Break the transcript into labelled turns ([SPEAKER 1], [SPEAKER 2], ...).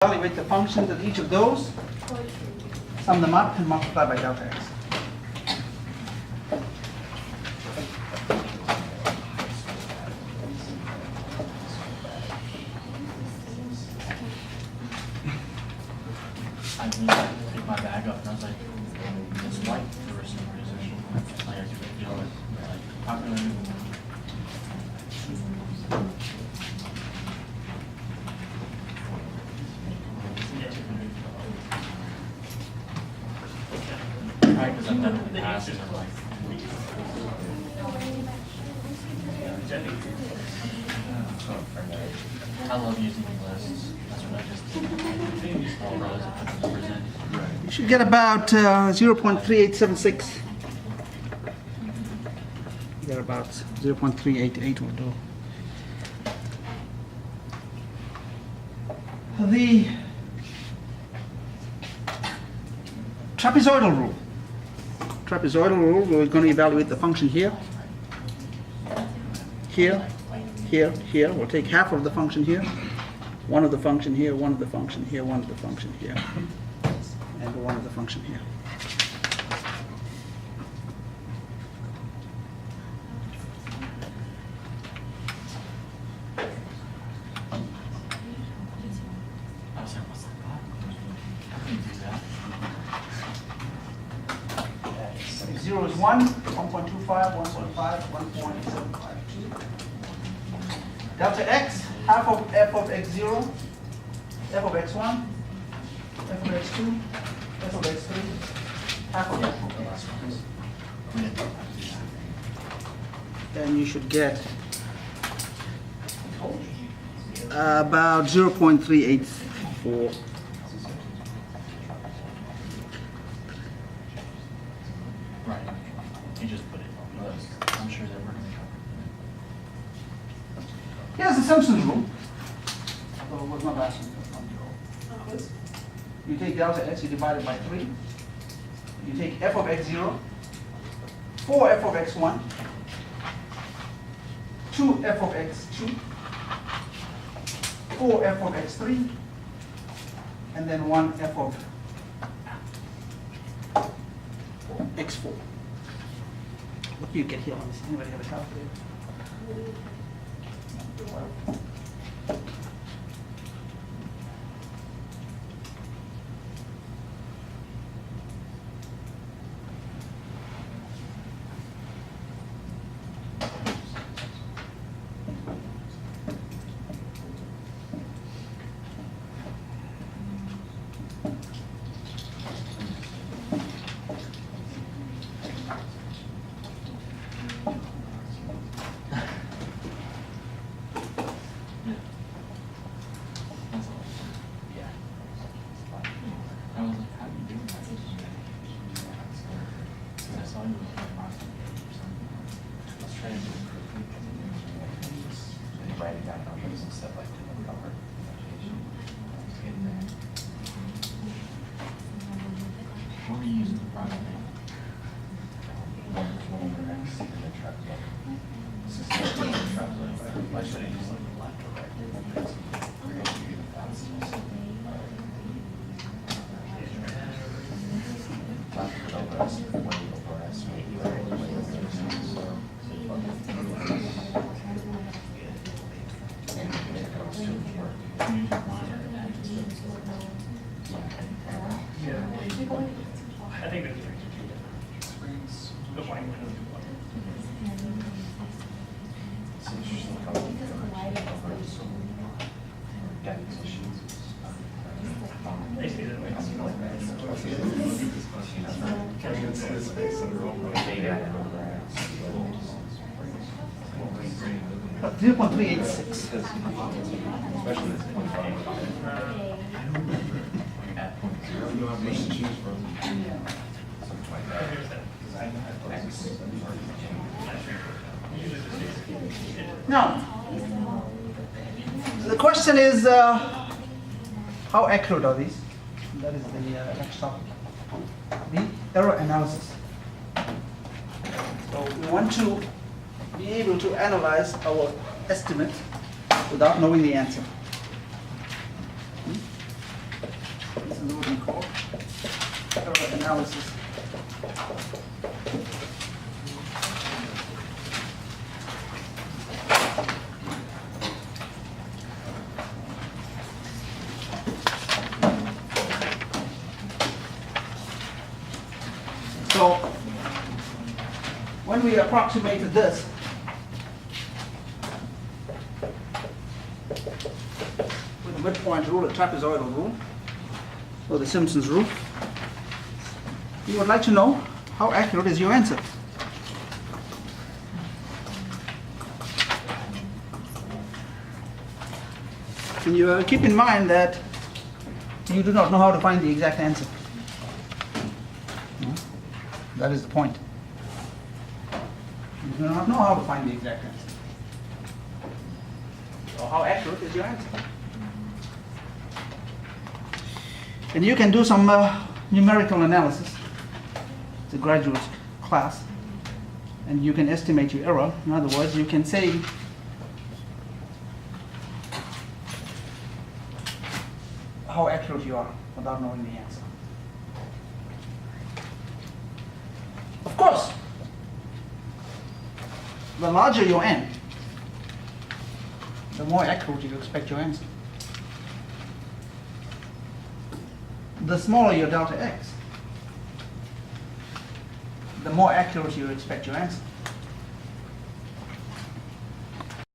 [SPEAKER 1] Evaluate the functions of each of those, sum them up, and multiply by delta x.
[SPEAKER 2] I picked my bag up and I was like, it's white for some reason. Like, I could feel it, like, popular. Right, because I've done it in the past, and I'm like, I love using lists. That's what I just realize I put the numbers in.
[SPEAKER 1] You should get about 0.3876. Get about 0.388 will do. The trapezoidal rule. Trapezoidal rule, we're going to evaluate the function here, here, here, here. We'll take half of the function here, one of the function here, one of the function here, one of the function here, and one of the function here.
[SPEAKER 2] I was like, what's that? I can do that.
[SPEAKER 1] 0 is 1, 1.25, 1.5, 1.752. Delta x, half of f of x0, f of x1, f of x2, f of x3, half of f of x1. Then you should get about 0.384.
[SPEAKER 2] Right. You just put it on the list. I'm sure that we're going to cover it.
[SPEAKER 1] Here's the Simpsons rule. Although it was not last one. You take delta x, you divide it by 3. You take f of x0, 4f of x1, 2f of x2, 4f of x3, and then 1f of x4. What do you get here on this? Anybody have a calculator?
[SPEAKER 2] That's all. Yeah. I was like, how do you do that? Because I saw you with like Boston or something. Let's try to do it quickly.
[SPEAKER 3] Writing down numbers and stuff like that. Cover.
[SPEAKER 2] What were you using the product name?
[SPEAKER 3] Why should I use like the left or right?
[SPEAKER 2] You use mine or that?
[SPEAKER 4] I think there's the wine window.
[SPEAKER 3] It's interesting how
[SPEAKER 4] They see that way.
[SPEAKER 1] But 0.386.
[SPEAKER 3] at point zero, you have much to choose from. Something like that.
[SPEAKER 1] Now, the question is, how accurate are these? That is the next topic. The error analysis. So we want to be able to analyze our estimate without knowing the answer. analysis. So when we approximated this, with the midpoint rule, the trapezoidal rule, or the Simpson's rule, you would like to know how accurate is your answer. And you keep in mind that you do not know how to find the exact answer. No? That is the point. You do not know how to find the exact answer. So how accurate is your answer? And you can do some numerical analysis. It's a graduate class. And you can estimate your error. In other words, you can say how accurate you are without knowing the answer. Of course, the larger your n, the more accurate you expect your answer. The smaller your delta x, the more accurate you expect your answer.